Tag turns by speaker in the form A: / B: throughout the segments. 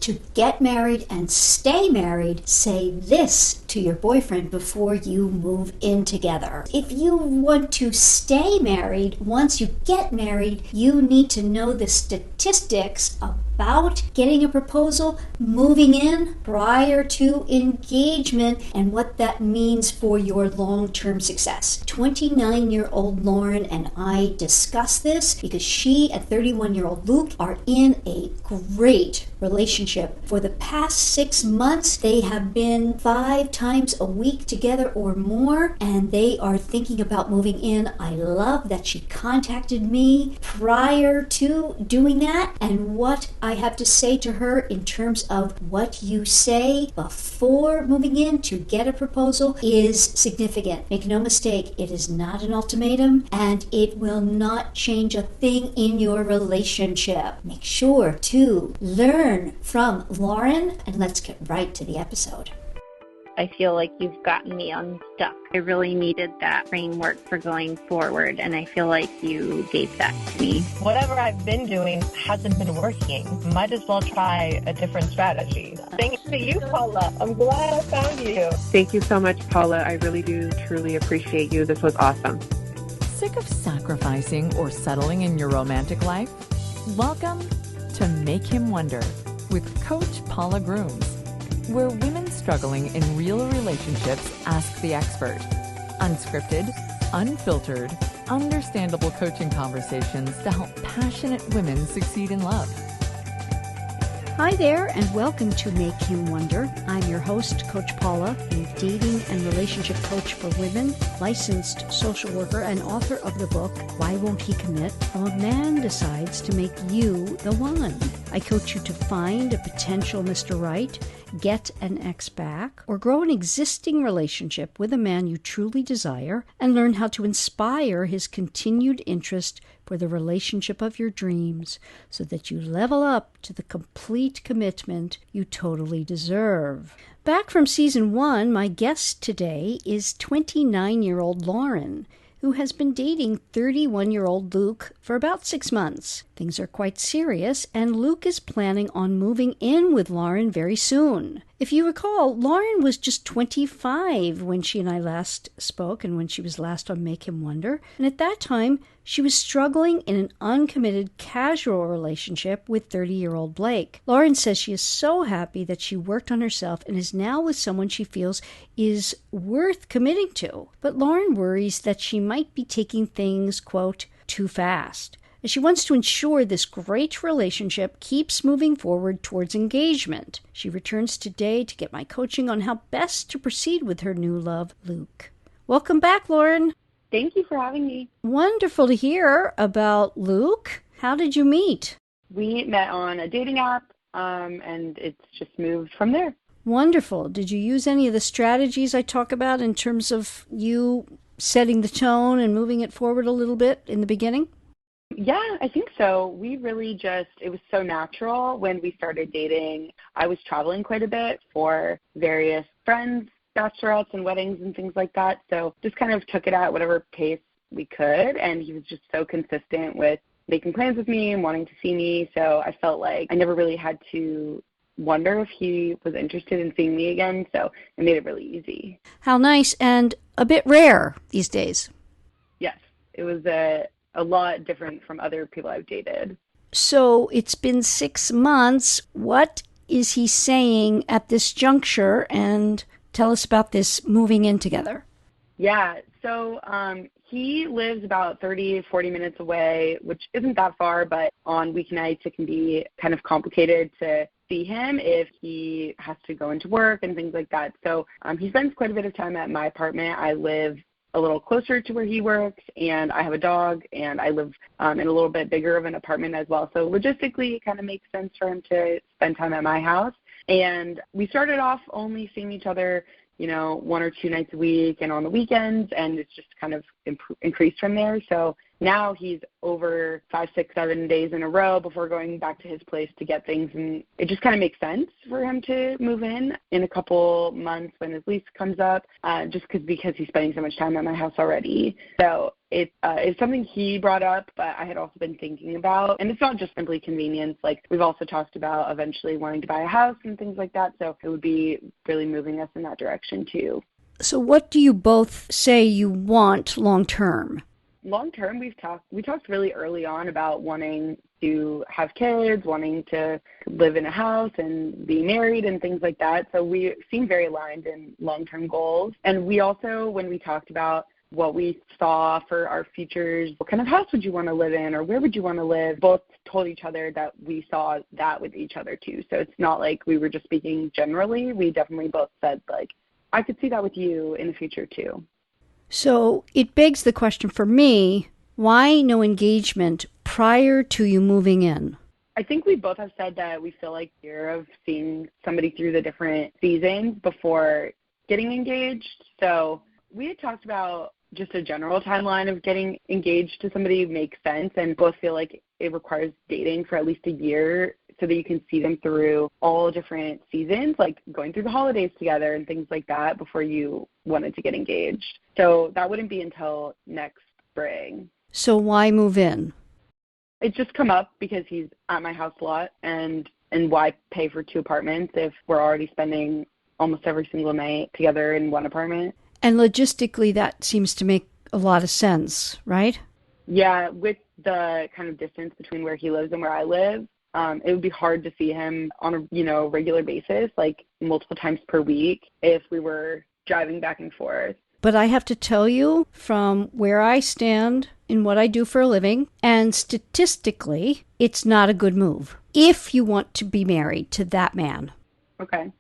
A: to get married and stay married, say this to your boyfriend before you move in together. If you want to stay married, once you get married, you need to know the statistics about getting a proposal, moving in prior to engagement, and what that means for your long-term success. 29-year-old Lauren and I discussed this because she and 31-year-old Luke are in a great relationship. For the past 6 months, they have been 5 times a week together or more, and they are thinking about moving in. I love that she contacted me prior to doing that, and what I have to say to her in terms of what you say before moving in to get a proposal is significant. Make no mistake, it is not an ultimatum, and it will not change a thing in your relationship. Make sure to learn from Lauren, and let's get right to the episode.
B: I feel like you've gotten me unstuck. I really needed that framework for going forward, and I feel like you gave that to me.
C: Whatever I've been doing hasn't been working. Might as well try a different strategy. Thanks to you, Paula. I'm glad I found you.
D: Thank you so much, Paula. I really do truly appreciate you. This was awesome.
E: Sick of sacrificing or settling in your romantic life? Welcome to Make Him Wonder with Coach Paula Grooms, where women struggling in real relationships ask the expert. Unscripted, unfiltered, understandable coaching conversations to help passionate women succeed in love.
A: Hi there, and welcome to Make Him Wonder. I'm your host, Coach Paula, a dating and relationship coach for women, licensed social worker, and author of the book, Why Won't He Commit? How a Man Decides to Make You the One. I coach you to find a potential Mr. Right, get an ex back, or grow an existing relationship with a man you truly desire, and learn how to inspire his continued interest for the relationship of your dreams so that you level up to the complete commitment you totally deserve. Back from season 1, my guest today is 29-year-old Lauren, who has been dating 31-year-old Luke for about 6 months. Things are quite serious, and Luke is planning on moving in with Lauren very soon. If you recall, Lauren was just 25 when she and I last spoke and when she was last on Make Him Wonder. And at that time, she was struggling in an uncommitted, casual relationship with 30-year-old Blake. Lauren says she is so happy that she worked on herself and is now with someone she feels is worth committing to. But Lauren worries that she might be taking things, quote, too fast. She wants to ensure this great relationship keeps moving forward towards engagement. She returns today to get my coaching on how best to proceed with her new love, Luke. Welcome back, Lauren.
B: Thank you for having me.
A: Wonderful to hear about Luke. How did you meet?
B: We met on a dating app, and it's just moved from there.
A: Wonderful. Did you use any of the strategies I talk about in terms of you setting the tone and moving it forward a little bit in the beginning?
B: Yeah, I think so. We really it was so natural when we started dating. I was traveling quite a bit for various friends, bachelorettes and weddings and things like that. So just kind of took it at whatever pace we could. And he was just so consistent with making plans with me and wanting to see me. So I felt like I never really had to wonder if he was interested in seeing me again. So it made it really easy.
A: How nice, and a bit rare these days.
B: Yes, it was a lot different from other people I've dated.
A: So it's been 6 months. What is he saying at this juncture? And tell us about this moving in together.
B: Yeah, so he lives about 40 minutes away, which isn't that far, but on weeknights it can be kind of complicated to see him if he has to go into work and things like that. So he spends quite a bit of time at my apartment. I live a little closer to where he works, and I have a dog, and I live in a little bit bigger of an apartment as well. So logistically, it kind of makes sense for him to spend time at my house. And we started off only seeing each other, 1 or 2 nights a week and on the weekends, and it's just kind of increased from there. So now he's over 5, 6, 7 days in a row before going back to his place to get things, and it just kind of makes sense for him to move in a couple months when his lease comes up, just because he's spending so much time at my house already. So It is something he brought up, but I had also been thinking about. And it's not just simply convenience. Like, we've also talked about eventually wanting to buy a house and things like that. So it would be really moving us in that direction too.
A: So what do you both say you want long term?
B: Long term, we talked really early on about wanting to have kids, wanting to live in a house and be married and things like that. So we seem very aligned in long-term goals. And we also, when we talked about what we saw for our futures, what kind of house would you want to live in, or where would you want to live, both told each other that we saw that with each other too. So it's not like we were just speaking generally. We definitely both said, like, I could see that with you in the future too.
A: So it begs the question for me, why no engagement prior to you moving in?
B: I think we both have said that we feel like fear of seeing somebody through the different seasons before getting engaged. So we had talked about just a general timeline of getting engaged to somebody makes sense, and both feel like it requires dating for at least a year so that you can see them through all different seasons, like going through the holidays together and things like that before you wanted to get engaged. So that wouldn't be until next spring.
A: So why move in?
B: It's just come up because he's at my house a lot, and why pay for 2 apartments if we're already spending almost every single night together in one apartment?
A: And logistically, that seems to make a lot of sense, right?
B: Yeah, with the kind of distance between where he lives and where I live, it would be hard to see him on a regular basis, like multiple times per week, if we were driving back and forth.
A: But I have to tell you, from where I stand in what I do for a living, and statistically, it's not a good move if you want to be married to that man.
B: Okay.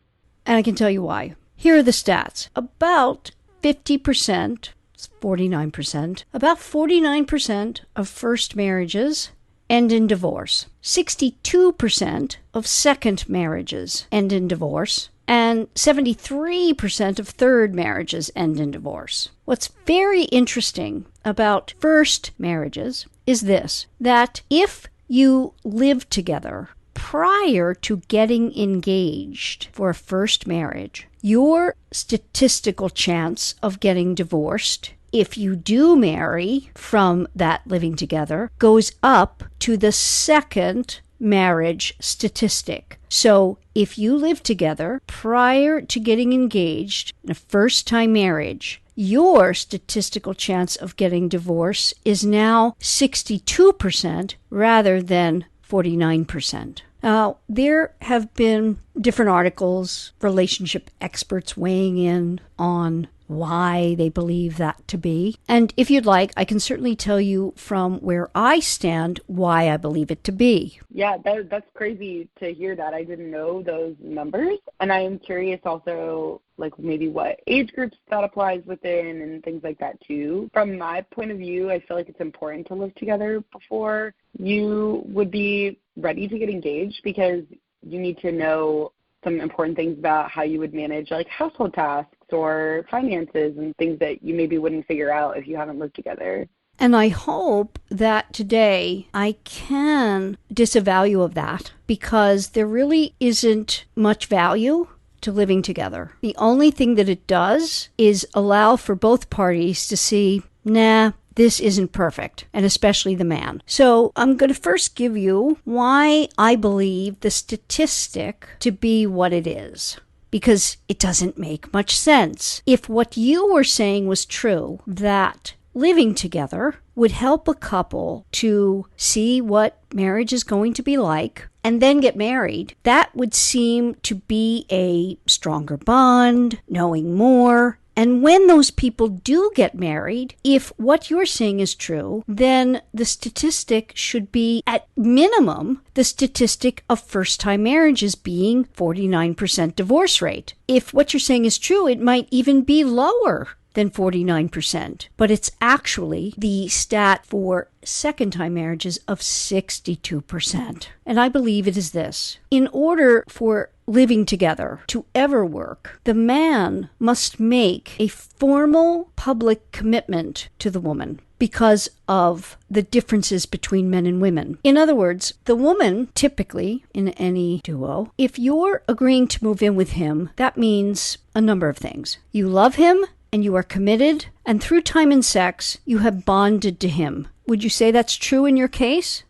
A: And I can tell you why. Here are the stats. About 50%, it's 49%, about 49% of first marriages end in divorce. 62% of second marriages end in divorce. And 73% of third marriages end in divorce. What's very interesting about first marriages is this, that if you live together prior to getting engaged for a first marriage, your statistical chance of getting divorced, if you do marry from that living together, goes up to the second marriage statistic. So if you live together prior to getting engaged in a first-time marriage, your statistical chance of getting divorce is now 62% rather than 49%. Now, there have been different articles, relationship experts weighing in on why they believe that to be. And if you'd like, I can certainly tell you from where I stand why I believe it to be.
B: Yeah, that's crazy to hear that. I didn't know those numbers. And I am curious also, like, maybe what age groups that applies within and things like that too. From my point of view, I feel like it's important to live together before you would be ready to get engaged, because you need to know some important things about how you would manage, like, household tasks or finances and things that you maybe wouldn't figure out if you haven't lived together.
A: And I hope that today I can disavow of that, because there really isn't much value to living together. The only thing that it does is allow for both parties to see, nah, this isn't perfect, and especially the man. So I'm going to first give you why I believe the statistic to be what it is, because it doesn't make much sense. If what you were saying was true, that living together would help a couple to see what marriage is going to be like and then get married, that would seem to be a stronger bond, knowing more. And when those people do get married, if what you're saying is true, then the statistic should be, at minimum, the statistic of first-time marriages being 49% divorce rate. If what you're saying is true, it might even be lower than 49%. But it's actually the stat for second-time marriages of 62%. And I believe it is this. In order for living together to ever work, the man must make a formal public commitment to the woman because of the differences between men and women. In other words, the woman, typically in any duo, if you're agreeing to move in with him, that means a number of things. You love him and you are committed, and through time and sex, you have bonded to him. Would you say that's true in your case?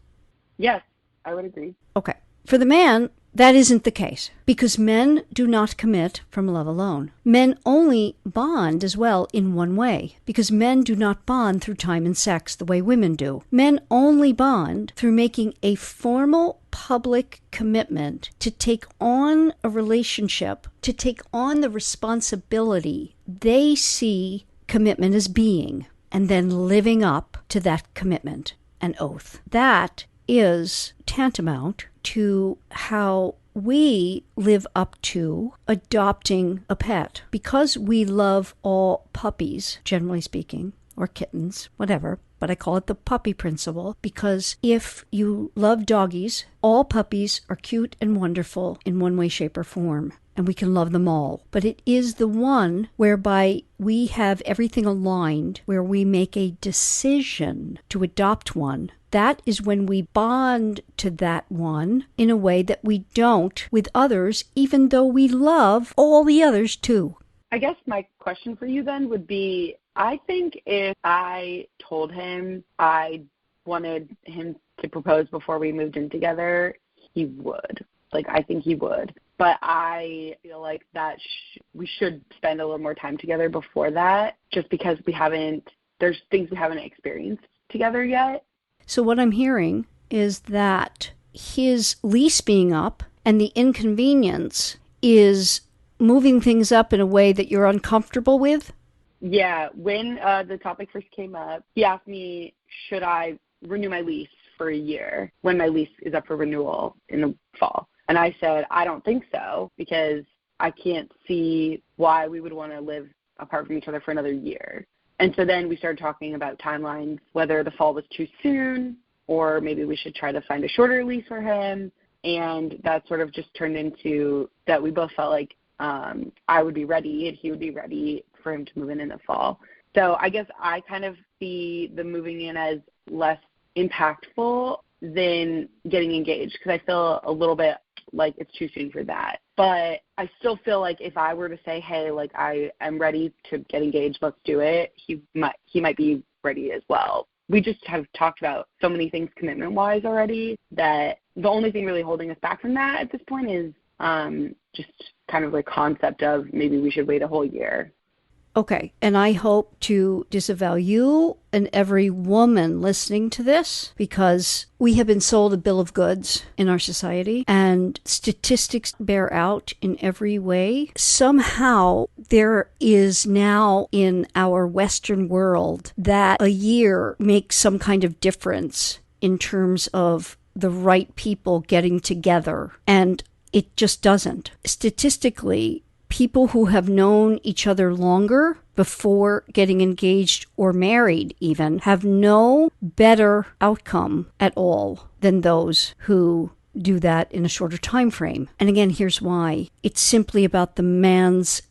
B: Yes, I would agree.
A: Okay. For the man, that isn't the case, because men do not commit from love alone. Men only bond as well in one way, because men do not bond through time and sex the way women do. Men only bond through making a formal public commitment to take on a relationship, to take on the responsibility they see commitment as being, and then living up to that commitment and oath. That is tantamount to how we live up to adopting a pet. Because we love all puppies, generally speaking, or kittens, whatever, but I call it the puppy principle, because if you love doggies, all puppies are cute and wonderful in one way, shape, or form, and we can love them all. But it is the one whereby we have everything aligned, where we make a decision to adopt one. That is when we bond to that one in a way that we don't with others, even though we love all the others too.
B: I guess my question for you then would be, I think if I told him I wanted him to propose before we moved in together, he would. I think he would. But I feel like that we should spend a little more time together before that, just because there's things we haven't experienced together yet.
A: So what I'm hearing is that his lease being up and the inconvenience is moving things up in a way that you're uncomfortable with?
B: Yeah. When the topic first came up, he asked me, should I renew my lease for a year when my lease is up for renewal in the fall? And I said, I don't think so, because I can't see why we would want to live apart from each other for another year. And so then we started talking about timelines, whether the fall was too soon or maybe we should try to find a shorter lease for him. And that sort of just turned into that we both felt like I would be ready and he would be ready for him to move in the fall. So I guess I kind of see the moving in as less impactful than getting engaged, because I feel a little bit like it's too soon for that. But I still feel like if I were to say, hey, I am ready to get engaged, let's do it, he might be ready as well. We just have talked about so many things commitment-wise already that the only thing really holding us back from that at this point is just kind of the concept of maybe we should wait a whole year.
A: Okay, and I hope to disavow you and every woman listening to this, because we have been sold a bill of goods in our society, and statistics bear out in every way. Somehow there is now in our Western world that a year makes some kind of difference in terms of the right people getting together, and it just doesn't. Statistically, people who have known each other longer before getting engaged or married even have no better outcome at all than those who do that in a shorter time frame. And again, here's why. It's simply about the man's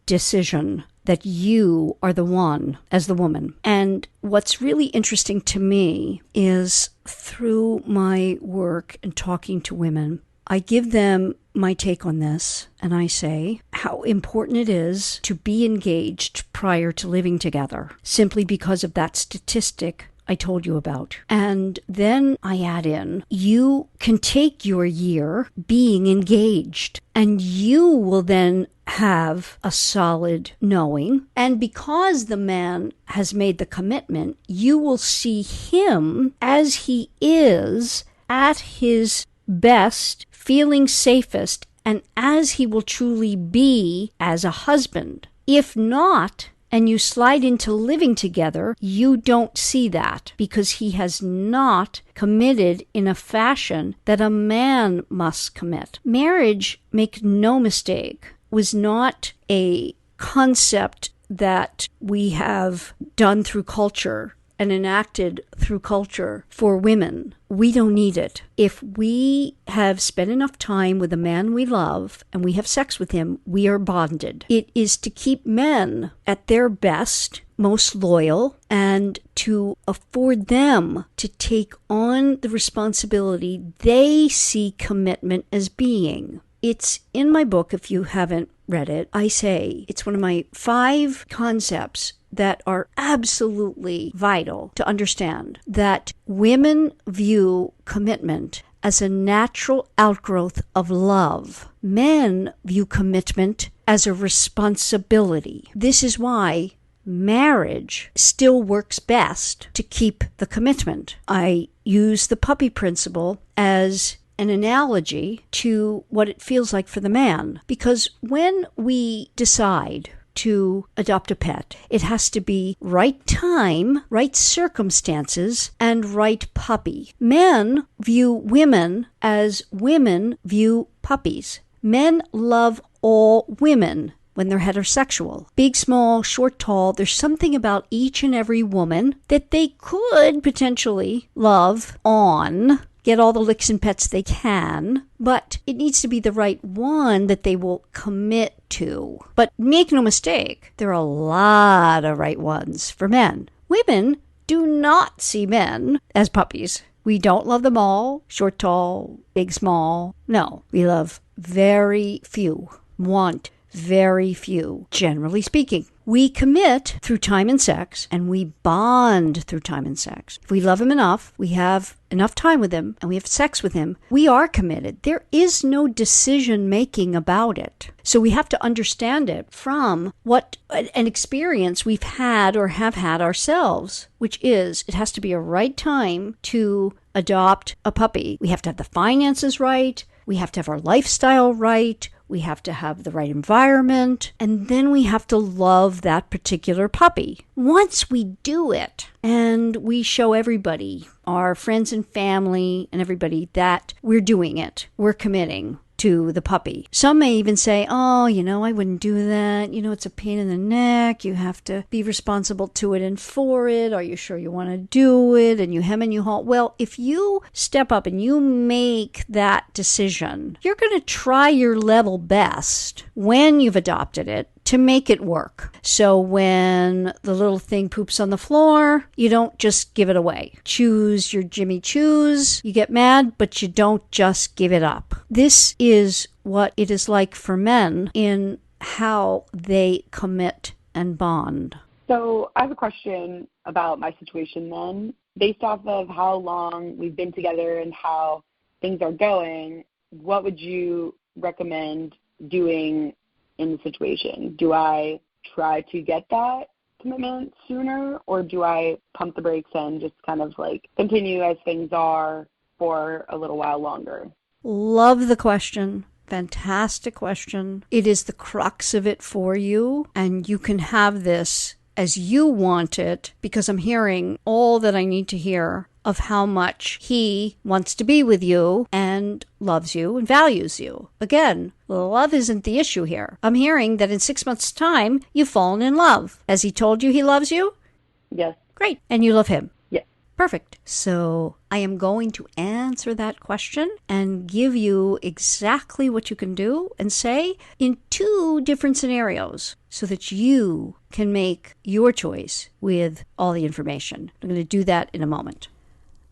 A: decision that you are the one as the woman. And what's really interesting to me is through my work and talking to women, I give them my take on this, and I say how important it is to be engaged prior to living together, simply because of that statistic I told you about. And then I add in, you can take your year being engaged, and you will then have a solid knowing. And because the man has made the commitment, you will see him as he is at his best, feeling safest, and as he will truly be as a husband. If not, and you slide into living together, you don't see that, because he has not committed in a fashion that a man must commit. Marriage, make no mistake, was not a concept that we have done through culture and enacted through culture for women. We don't need it. If we have spent enough time with a man we love and we have sex with him, we are bonded. It is to keep men at their best, most loyal, and to afford them to take on the responsibility they see commitment as being. It's in my book, if you haven't read it, I say it's one of my 5 concepts that are absolutely vital to understand, that women view commitment as a natural outgrowth of love. Men view commitment as a responsibility. This is why marriage still works best to keep the commitment. I use the puppy principle as an analogy to what it feels like for the man. Because when we decide to adopt a pet, it has to be right time, right circumstances, and right puppy. Men view women as women view puppies. Men love all women when they're heterosexual. Big, small, short, tall, there's something about each and every woman that they could potentially love on, get all the licks and pets they can, but it needs to be the right one that they will commit to. But make no mistake, there are a lot of right ones for men. Women do not see men as puppies. We don't love them all, short, tall, big, small. No, we love very few, want very few, generally speaking. We commit through time and sex, and we bond through time and sex. If we love him enough, we have enough time with him, and we have sex with him, we are committed. There is no decision-making about it. So we have to understand it from what an experience we've had or have had ourselves, which is it has to be a right time to adopt a puppy. We have to have the finances right. We have to have our lifestyle right. We have to have the right environment, and then we have to love that particular puppy. Once we do it, and we show everybody, our friends and family and everybody, that we're doing it, we're committing to the puppy. Some may even say, oh, I wouldn't do that. It's a pain in the neck. You have to be responsible to it and for it. Are you sure you want to do it? And you hem and you haw. Well, if you step up and you make that decision, you're going to try your level best when you've adopted it to make it work. So when the little thing poops on the floor, you don't just give it away. Choose your Jimmy Choose. You get mad, but you don't just give it up. This is what it is like for men in how they commit and bond.
B: So I have a question about my situation then. Based off of how long we've been together and how things are going, what would you recommend doing in the situation? Do I try to get that commitment sooner, or do I pump the brakes and just kind of continue as things are for a little while longer?
A: Love the question. Fantastic question. It is the crux of it for you, and you can have this as you want it, because I'm hearing all that I need to hear of how much he wants to be with you and loves you and values you. Again, love isn't the issue here. I'm hearing that in 6 months' time, you've fallen in love. Has he told you he loves you?
B: Yes.
A: Great. And you love him?
B: Yes.
A: Perfect. So I am going to answer that question and give you exactly what you can do and say in 2 different scenarios so that you can make your choice with all the information. I'm going to do that in a moment.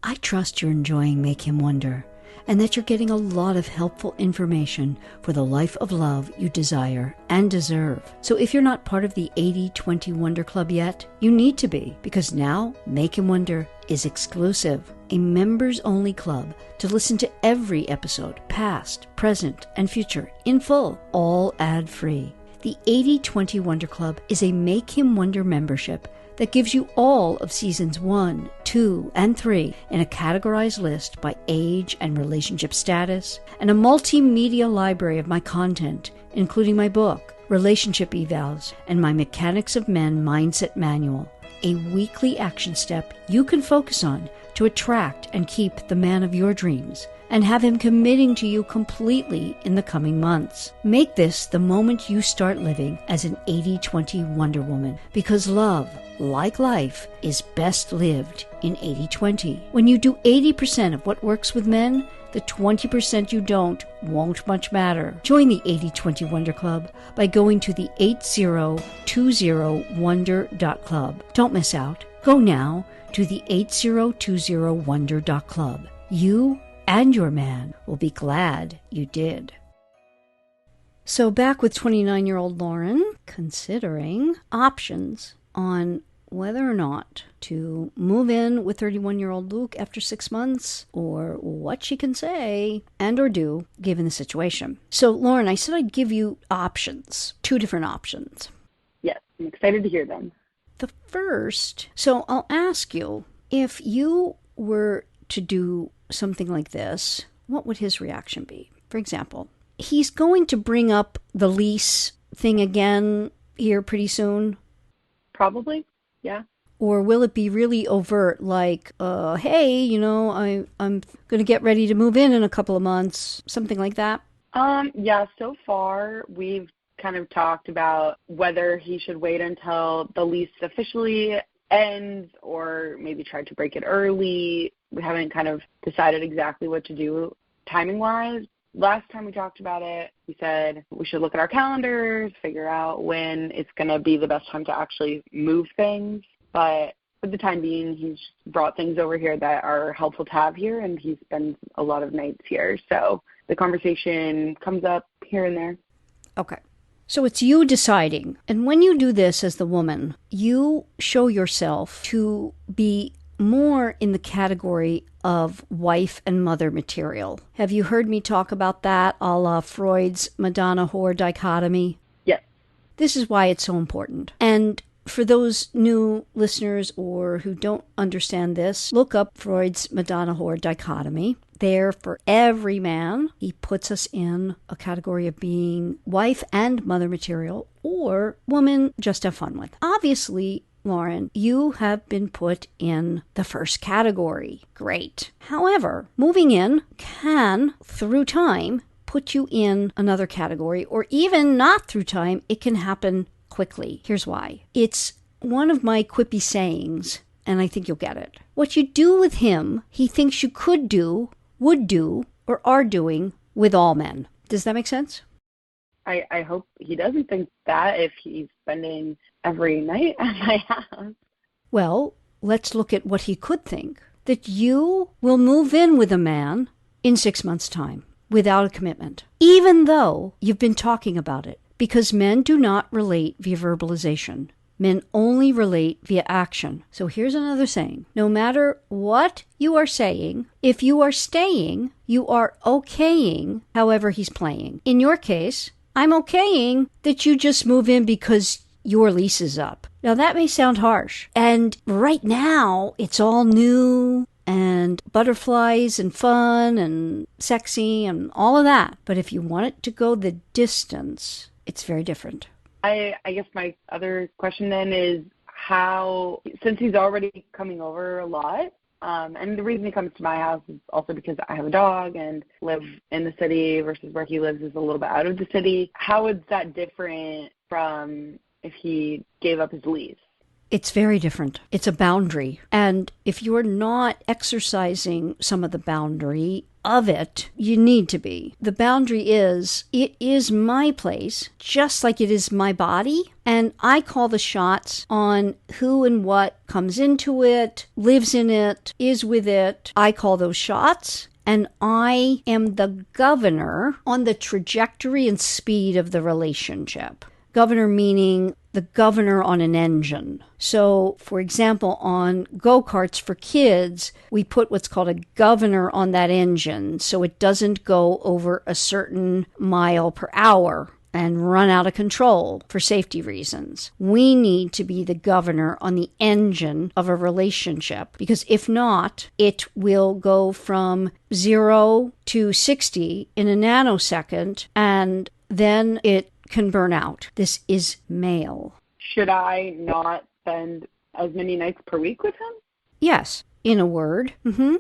A: I trust you're enjoying Make Him Wonder, and that you're getting a lot of helpful information for the life of love you desire and deserve. So if you're not part of the 80/20 Wonder Club yet, you need to be, because now Make Him Wonder is exclusive, a members-only club to listen to every episode, past, present, and future, in full, all ad-free. The 80/20 Wonder Club is a Make Him Wonder membership that gives you all of seasons 1, 2, and 3 in a categorized list by age and relationship status, and a multimedia library of my content, including my book, Relationship Evals, and my Mechanics of Men Mindset Manual, a weekly action step you can focus on to attract and keep the man of your dreams, and have him committing to you completely in the coming months. Make this the moment you start living as an 80/20 Wonder Woman, because love, like life, is best lived in 80/20. When you do 80% of what works with men, the 20% you don't won't much matter. Join the 80/20 Wonder Club by going to the 8020wonder.club. Don't miss out. Go now to the 8020wonder.club. You and your man will be glad you did. So back with 29-year-old Lauren, considering options on whether or not to move in with 31-year-old Luke after 6 months, or what she can say and or do given the situation. So Lauren, I said I'd give you options, 2 different options.
B: Yes, I'm excited to hear them.
A: The first, so I'll ask you, if you were to do something like this, what would his reaction be? For example, he's going to bring up the lease thing again here pretty soon.
B: Probably, yeah.
A: Or will it be really overt, like, hey, I'm going to get ready to move in a couple of months, something like that?
B: Yeah, so far we've kind of talked about whether he should wait until the lease officially ends or maybe try to break it early. We haven't kind of decided exactly what to do timing-wise. Last time we talked about it, we said we should look at our calendars, figure out when it's going to be the best time to actually move things. But for the time being, he's brought things over here that are helpful to have here, and he spends a lot of nights here. So the conversation comes up here and there.
A: Okay. So it's you deciding. And when you do this as the woman, you show yourself to be more in the category of wife and mother material. Have you heard me talk about that, a la Freud's Madonna-whore dichotomy?
B: Yes.
A: This is why it's so important. And for those new listeners or who don't understand this, look up Freud's Madonna-whore dichotomy. There, for every man, he puts us in a category of being wife and mother material, or woman just have fun with. Obviously, Lauren, you have been put in the first category. Great. However, moving in can, through time, put you in another category, or even not through time, it can happen quickly. Here's why. It's one of my quippy sayings, and I think you'll get it. What you do with him, he thinks you could do, would do, or are doing with all men. Does that make sense?
B: I hope he doesn't think that if he's spending every night at my house.
A: Well, let's look at what he could think. That you will move in with a man in 6 months' time without a commitment, even though you've been talking about it, because men do not relate via verbalization. Men only relate via action. So here's another saying. No matter what you are saying, if you are staying, you are okaying however he's playing. In your case, I'm okaying that you just move in because your lease is up. Now that may sound harsh. And right now, it's all new and butterflies and fun and sexy and all of that. But if you want it to go the distance, it's very different.
B: I guess my other question then is how, since he's already coming over a lot, and the reason he comes to my house is also because I have a dog and live in the city versus where he lives is a little bit out of the city. How is that different from if he gave up his lease?
A: It's very different. It's a boundary. And if you're not exercising some of the boundary of it, you need to be. The boundary is, it is my place, just like it is my body. And I call the shots on who and what comes into it, lives in it, is with it. I call those shots. And I am the governor on the trajectory and speed of the relationship. Governor meaning the governor on an engine. So, for example, on go-karts for kids, we put what's called a governor on that engine so it doesn't go over a certain mile per hour and run out of control for safety reasons. We need to be the governor on the engine of a relationship, because if not, it will go from 0 to 60 in a nanosecond, and then it can burn out. This is male.
B: Should I not spend as many nights per week with him?
A: Yes, in a word.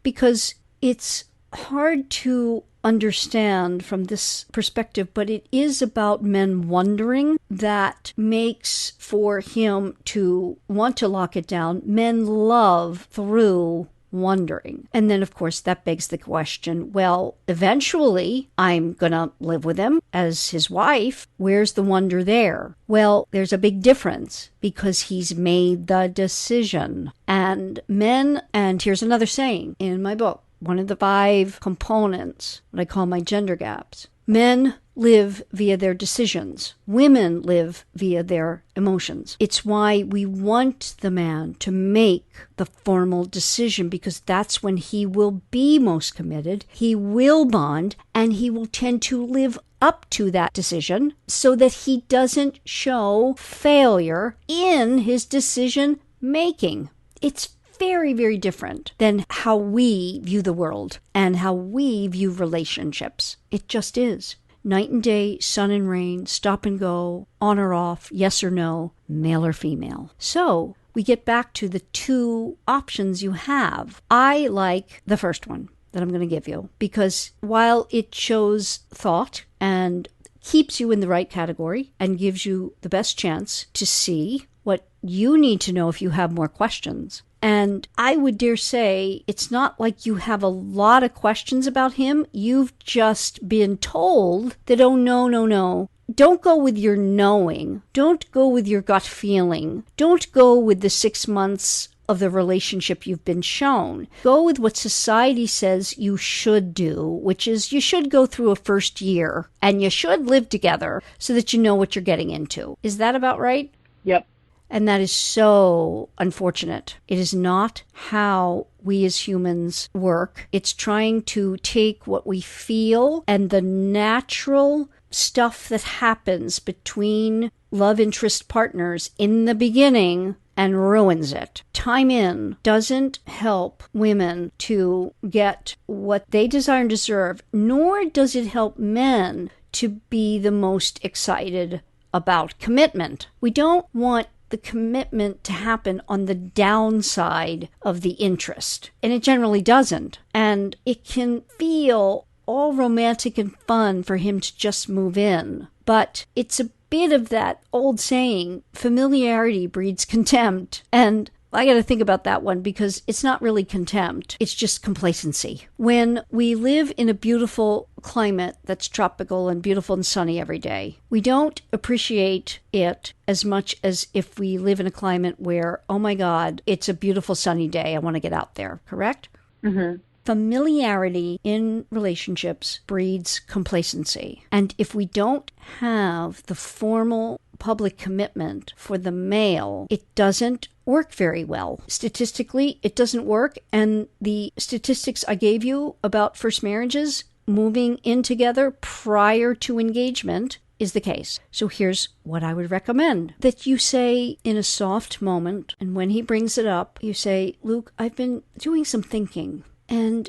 A: Because it's hard to understand from this perspective, but it is about men wondering that makes for him to want to lock it down. Men love through wondering. And then, of course, that begs the question, well, eventually I'm going to live with him as his wife. Where's the wonder there? Well, there's a big difference because he's made the decision. And men, and here's another saying in my book, one of the 5 components, what I call my gender gaps. Men live via their decisions. Women live via their emotions. It's why we want the man to make the formal decision, because that's when he will be most committed, he will bond, and he will tend to live up to that decision so that he doesn't show failure in his decision making. It's very, very different than how we view the world and how we view relationships. It just is. Night and day, sun and rain, stop and go, on or off, yes or no, male or female. So we get back to the two options you have. I like the first one that I'm going to give you, because while it shows thought and keeps you in the right category and gives you the best chance to see what you need to know if you have more questions. And I would dare say it's not like you have a lot of questions about him. You've just been told that, oh, no. Don't go with your knowing. Don't go with your gut feeling. Don't go with the 6 months of the relationship you've been shown. Go with what society says you should do, which is you should go through a first year and you should live together so that you know what you're getting into. Is that about right?
B: Yep.
A: And that is so unfortunate. It is not how we as humans work. It's trying to take what we feel and the natural stuff that happens between love interest partners in the beginning and ruins it. Time in doesn't help women to get what they desire and deserve, nor does it help men to be the most excited about commitment. We don't want the commitment to happen on the downside of the interest. And it generally doesn't. And it can feel all romantic and fun for him to just move in. But it's a bit of that old saying, familiarity breeds contempt. And I got to think about that one, because it's not really contempt. It's just complacency. When we live in a beautiful climate that's tropical and beautiful and sunny every day, we don't appreciate it as much as if we live in a climate where, oh my God, it's a beautiful sunny day. I want to get out there. Correct?
B: Mm-hmm.
A: Familiarity in relationships breeds complacency. And if we don't have the formal public commitment for the male, it doesn't work very well. Statistically, it doesn't work. And the statistics I gave you about first marriages moving in together prior to engagement is the case. So here's what I would recommend. That you say in a soft moment, and when he brings it up, you say, Luke, I've been doing some thinking. And,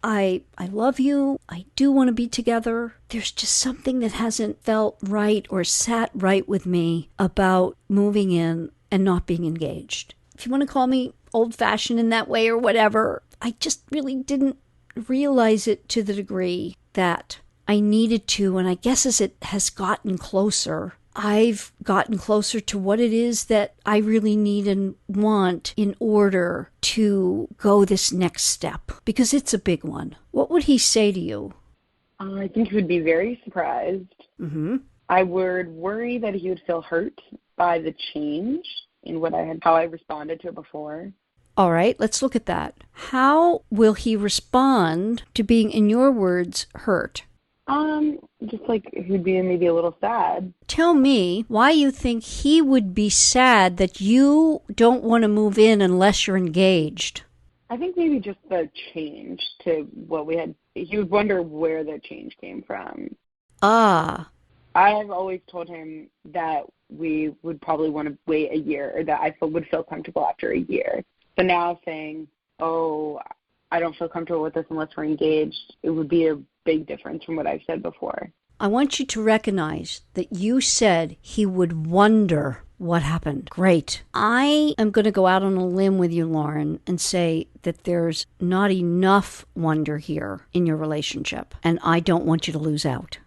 A: I love you. I do want to be together. There's just something that hasn't felt right or sat right with me about moving in and not being engaged. If you want to call me old-fashioned in that way or whatever, I just really didn't realize it to the degree that I needed to. And I guess as it has gotten closer, I've gotten closer to what it is that I really need and want in order to go this next step, because it's a big one. What would he say to you?
B: I think he would be very surprised.
A: Mm-hmm.
B: I would worry that he would feel hurt by the change in how I responded to it before.
A: All right, let's look at that. How will he respond to being, in your words, hurt?
B: Just like he'd be maybe a little sad.
A: Tell me why you think he would be sad that you don't want to move in unless you're engaged.
B: I think maybe just the change to what we had. He would wonder where the change came from.
A: Ah.
B: I've always told him that we would probably want to wait a year, or that I would feel comfortable after a year. But now saying, oh, I don't feel comfortable with this unless we're engaged, it would be a big difference from what I've said before.
A: I want you to recognize that you said he would wonder what happened. Great. I am going to go out on a limb with you, Lauren, and say that there's not enough wonder here in your relationship, and I don't want you to lose out.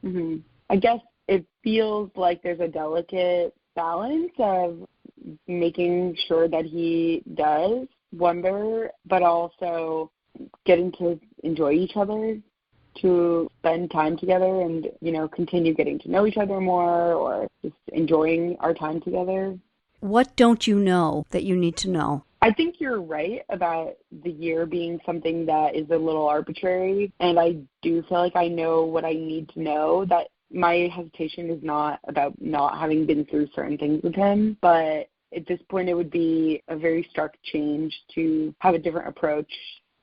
B: Mm-hmm. I guess it feels like there's a delicate balance of making sure that he does wonder, but also getting to enjoy each other, to spend time together and, continue getting to know each other more, or just enjoying our time together.
A: What don't you know that you need to know?
B: I think you're right about the year being something that is a little arbitrary, and I do feel like I know what I need to know. That my hesitation is not about not having been through certain things with him, but at this point it would be a very stark change to have a different approach.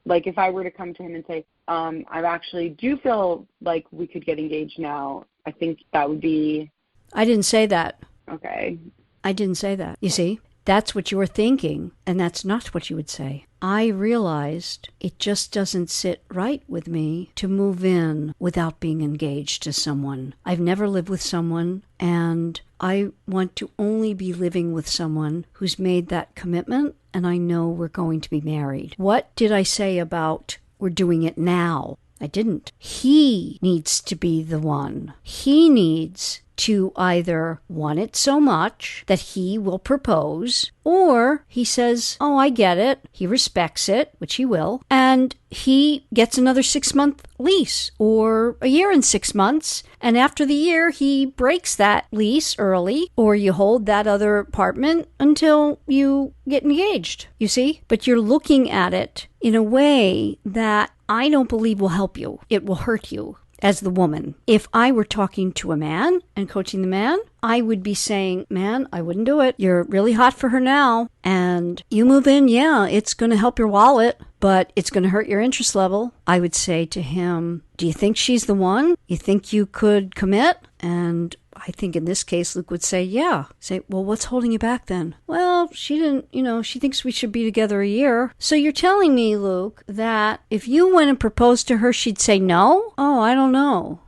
B: Like if I were to come to him and say, I actually do feel like we could get engaged now, I think that would be...
A: I didn't say that.
B: Okay.
A: I didn't say that. You see? That's what you're thinking, and that's not what you would say. I realized it just doesn't sit right with me to move in without being engaged to someone. I've never lived with someone, and I want to only be living with someone who's made that commitment, and I know we're going to be married. What did I say about we're doing it now? I didn't. He needs to be the one. He needs to either want it so much that he will propose, or he says, oh, I get it. He respects it, which he will, and he gets another 6-month lease or a year and 6 months, and after the year, he breaks that lease early, or you hold that other apartment until you get engaged, you see? But you're looking at it in a way that I don't believe will help you. It will hurt you. As the woman, if I were talking to a man and coaching the man, I would be saying, man, I wouldn't do it. You're really hot for her now. And you move in, yeah, it's going to help your wallet, but it's going to hurt your interest level. I would say to him, do you think she's the one? You think you could commit? And I think in this case, Luke would say, yeah. Say, well, what's holding you back then? Well, she didn't, she thinks we should be together a year. So you're telling me, Luke, that if you went and proposed to her, she'd say no? Oh, I don't know.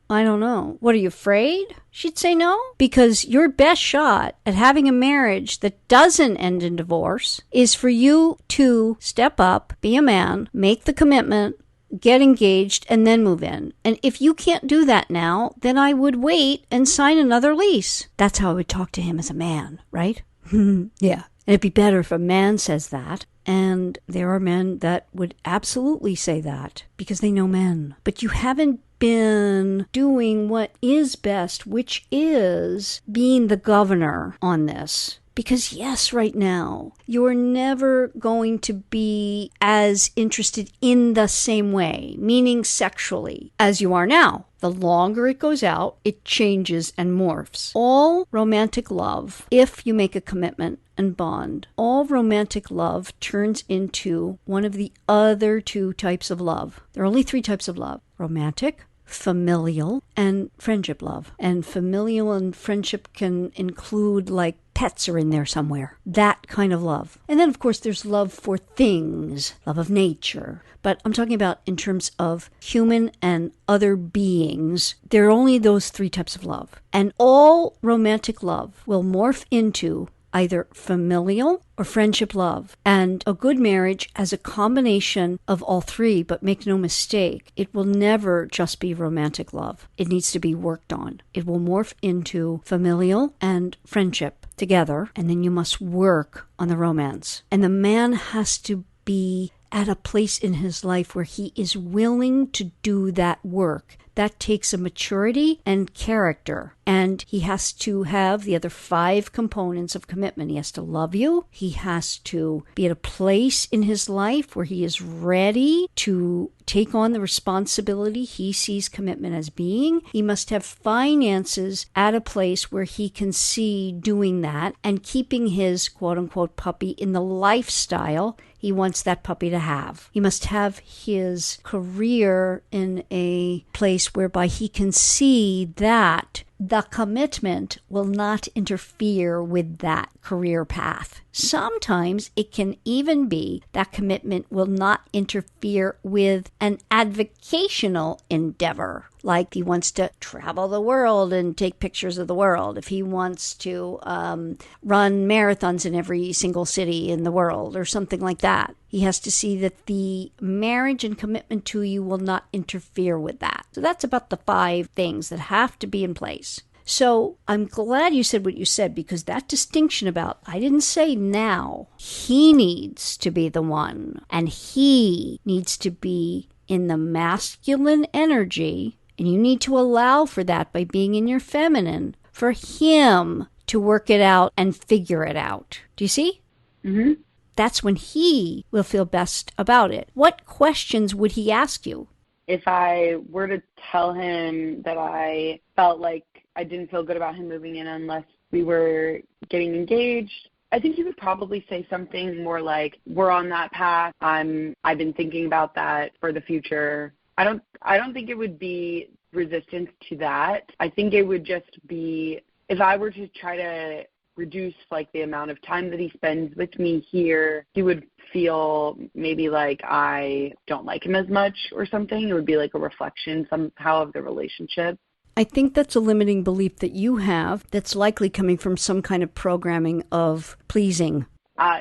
A: What, are you afraid she'd say no? Because your best shot at having a marriage that doesn't end in divorce is for you to step up, be a man, make the commitment, get engaged, and then move in. And if you can't do that now, then I would wait and sign another lease. That's how I would talk to him as a man, right? Yeah. And it'd be better if a man says that. And there are men that would absolutely say that because they know men. But you haven't been doing what is best, which is being the governor on this. Because yes, right now, you're never going to be as interested in the same way, meaning sexually, as you are now. The longer it goes out, it changes and morphs. All romantic love, if you make a commitment and bond, all romantic love turns into one of the other 2 types of love. There are only 3 types of love: romantic, familial, and friendship love. And familial and friendship can include like pets are in there somewhere. That kind of love. And then, of course, there's love for things, love of nature. But I'm talking about in terms of human and other beings. There are only those 3 types of love. And all romantic love will morph into either familial or friendship love. And a good marriage has a combination of all 3, but make no mistake, it will never just be romantic love. It needs to be worked on. It will morph into familial and friendship together, and then you must work on the romance. And the man has to be at a place in his life where he is willing to do that work. That takes a maturity and character. And he has to have the other 5 components of commitment. He has to love you. He has to be at a place in his life where he is ready to take on the responsibility he sees commitment as being. He must have finances at a place where he can see doing that and keeping his quote-unquote puppy in the lifestyle he wants that puppy to have. He must have his career in a place whereby he can see that the commitment will not interfere with that career path. Sometimes it can even be that commitment will not interfere with an avocational endeavor. Like he wants to travel the world and take pictures of the world. If he wants to run marathons in every single city in the world or something like that. He has to see that the marriage and commitment to you will not interfere with that. So that's about the 5 things that have to be in place. So I'm glad you said what you said, because that distinction about, I didn't say now, he needs to be the one, and he needs to be in the masculine energy, and you need to allow for that by being in your feminine, for him to work it out and figure it out. Do you see?
B: Mm-hmm.
A: that's when he will feel best about it. What questions would he ask you?
B: If I were to tell him that I felt like I didn't feel good about him moving in unless we were getting engaged, I think he would probably say something more like, we're on that path. I've been thinking about that for the future. I don't think it would be resistance to that. I think it would just be, if I were to try to reduce like the amount of time that he spends with me here, he would feel maybe like I don't like him as much or something. It would be like a reflection somehow of the relationship.
A: I think that's a limiting belief that you have that's likely coming from some kind of programming of pleasing.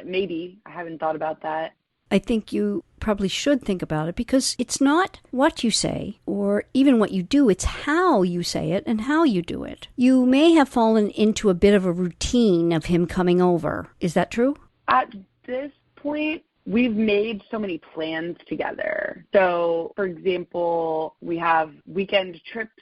B: Maybe. I haven't thought about that.
A: I think you probably should think about it, because it's not what you say or even what you do, it's how you say it and how you do it. You may have fallen into a bit of a routine of him coming over. Is that true?
B: At this point, we've made so many plans together. So, for example, we have weekend trips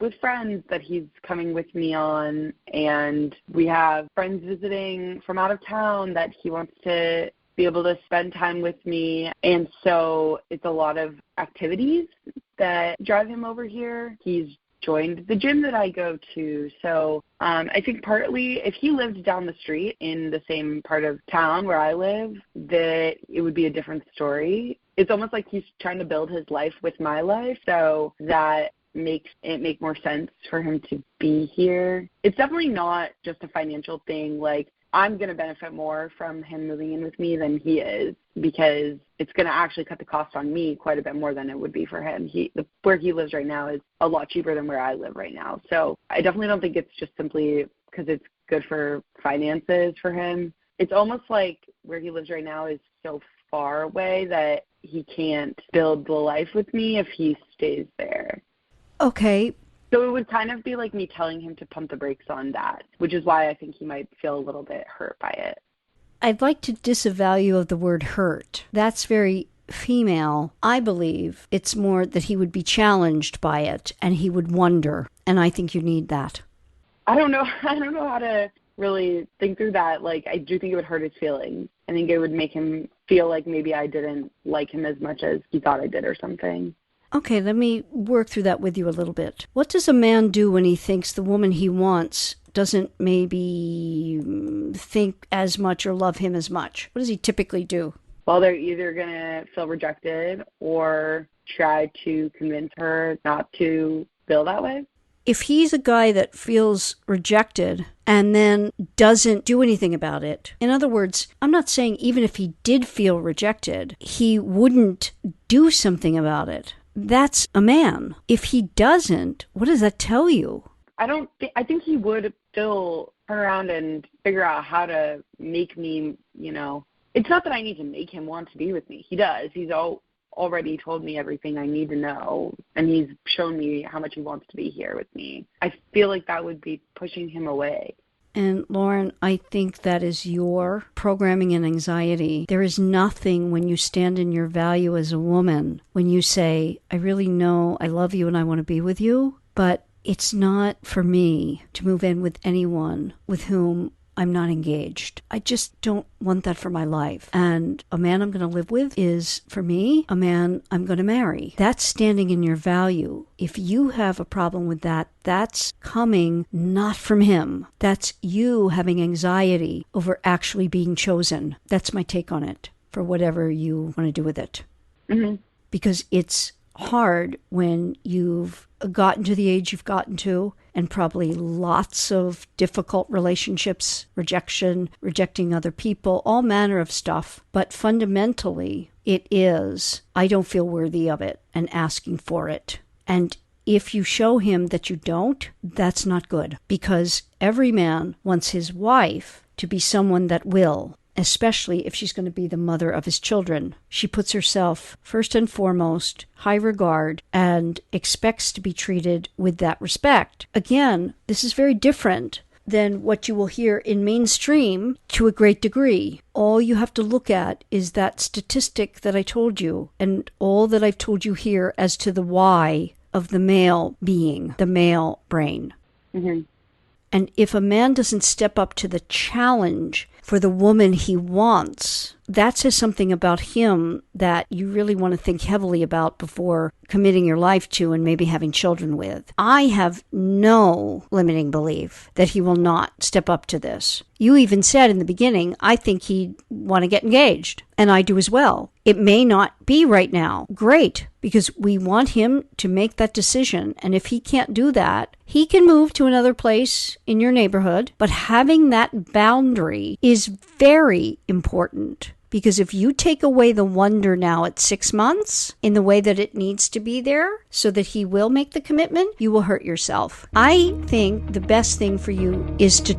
B: with friends that he's coming with me on, and we have friends visiting from out of town that he wants to be able to spend time with me. And so it's a lot of activities that drive him over here. He's joined the gym that I go to. So I think partly if he lived down the street in the same part of town where I live, that it would be a different story. It's almost like he's trying to build his life with my life, so that makes it make more sense for him to be here. It's definitely not just a financial thing. Like, I'm going to benefit more from him moving in with me than he is, because it's going to actually cut the cost on me quite a bit more than it would be for him. Where he lives right now is a lot cheaper than where I live right now. So I definitely don't think it's just simply because it's good for finances for him. It's almost like where he lives right now is so far away that he can't build the life with me if he stays there.
A: Okay.
B: So it would kind of be like me telling him to pump the brakes on that, which is why I think he might feel a little bit hurt by it.
A: I'd like to disavow of the word hurt. That's very female. I believe it's more that he would be challenged by it and he would wonder. And I think you need that.
B: I don't know how to really think through that. Like, I do think it would hurt his feelings. I think it would make him feel like maybe I didn't like him as much as he thought I did or something.
A: Okay, let me work through that with you a little bit. What does a man do when he thinks the woman he wants doesn't maybe think as much or love him as much? What does he typically do?
B: Well, they're either going to feel rejected or try to convince her not to feel that way.
A: If he's a guy that feels rejected and then doesn't do anything about it, in other words, I'm not saying even if he did feel rejected, he wouldn't do something about it. That's a man. If he doesn't, what does that tell you?
B: I think he would still turn around and figure out how to make me, it's not that I need to make him want to be with me. He does. He's already told me everything I need to know, and he's shown me how much he wants to be here with me. I feel like that would be pushing him away.
A: And Lauren, I think that is your programming and anxiety. There is nothing when you stand in your value as a woman, when you say, I really know I love you and I want to be with you, but it's not for me to move in with anyone with whom I'm not engaged. I just don't want that for my life. And a man I'm going to live with is, for me, a man I'm going to marry. That's standing in your value. If you have a problem with that, that's coming not from him. That's you having anxiety over actually being chosen. That's my take on it, for whatever you want to do with it.
B: Mm-hmm.
A: Because it's hard when you've gotten to the age you've gotten to, and probably lots of difficult relationships, rejecting other people, all manner of stuff. But fundamentally, it is, I don't feel worthy of it, and asking for it. And if you show him that you don't, that's not good. Because every man wants his wife to be someone that will, especially if she's going to be the mother of his children. She puts herself first and foremost, high regard, and expects to be treated with that respect. Again, this is very different than what you will hear in mainstream to a great degree. All you have to look at is that statistic that I told you, and all that I've told you here as to the why of the male being, the male brain.
B: Mm-hmm.
A: And if a man doesn't step up to the challenge for the woman he wants, that says something about him that you really want to think heavily about before committing your life to and maybe having children with. I have no limiting belief that he will not step up to this. You even said in the beginning, I think he'd want to get engaged, and I do as well. It may not be right now. Great, because we want him to make that decision, and if he can't do that, he can move to another place in your neighborhood, but having that boundary is very important. Because if you take away the wonder now at 6 months in the way that it needs to be there so that he will make the commitment, you will hurt yourself. I think the best thing for you is to...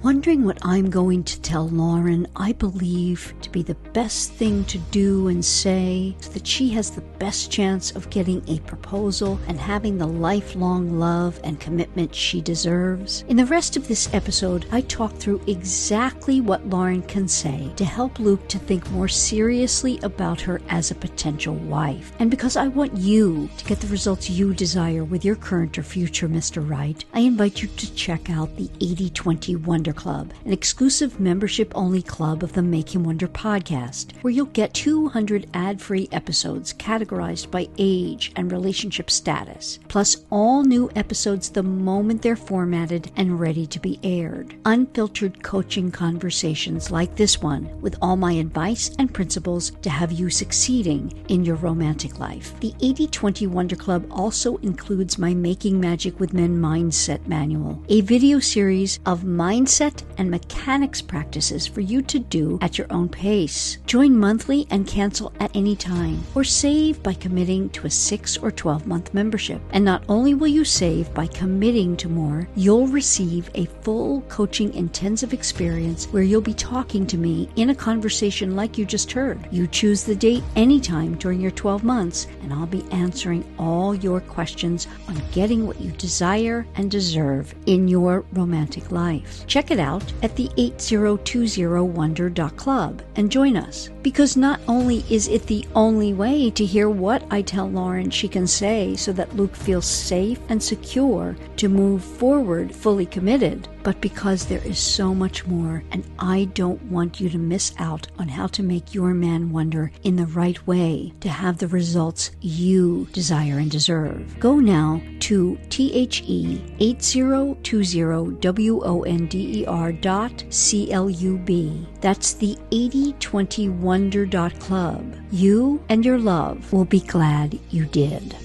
A: Wondering what I'm going to tell Lauren, I believe to be the best thing to do and say so that she has the best chance of getting a proposal and having the lifelong love and commitment she deserves. In the rest of this episode, I talk through exactly what Lauren can say to help Luke to think more seriously about her as a potential wife. And because I want you to get the results you desire with your current or future Mr. Right, I invite you to check out the 80/20 Wonder Club, an exclusive membership-only club of the Make Him Wonder podcast, where you'll get 200 ad-free episodes categorized by age and relationship status, plus all new episodes the moment they're formatted and ready to be aired. Unfiltered coaching conversations like this one, with all my advice and principles to have you succeeding in your romantic life. The 80/20 Wonder Club also includes my Making Magic with Men Mindset Manual, a video series of mindset and mechanics practices for you to do at your own pace. Join monthly and cancel at any time, or save by committing to a 6 or 12-month membership. And not only will you save by committing to more, you'll receive a full coaching intensive experience where you'll be talking to me in a conversation like you just heard. You choose the date anytime during your 12 months, and I'll be answering all your questions on getting what you desire and deserve in your romantic life. Check it out at the 8020wonder.club and join us, because not only is it the only way to hear what I tell Lauren she can say so that Luke feels safe and secure to move forward fully committed, but because there is so much more, and I don't want you to miss out on how to make your man wonder in the right way to have the results you desire and deserve. Go now to THE8020WONDER.CLUB. That's the 8020wonder.club. You and your love will be glad you did.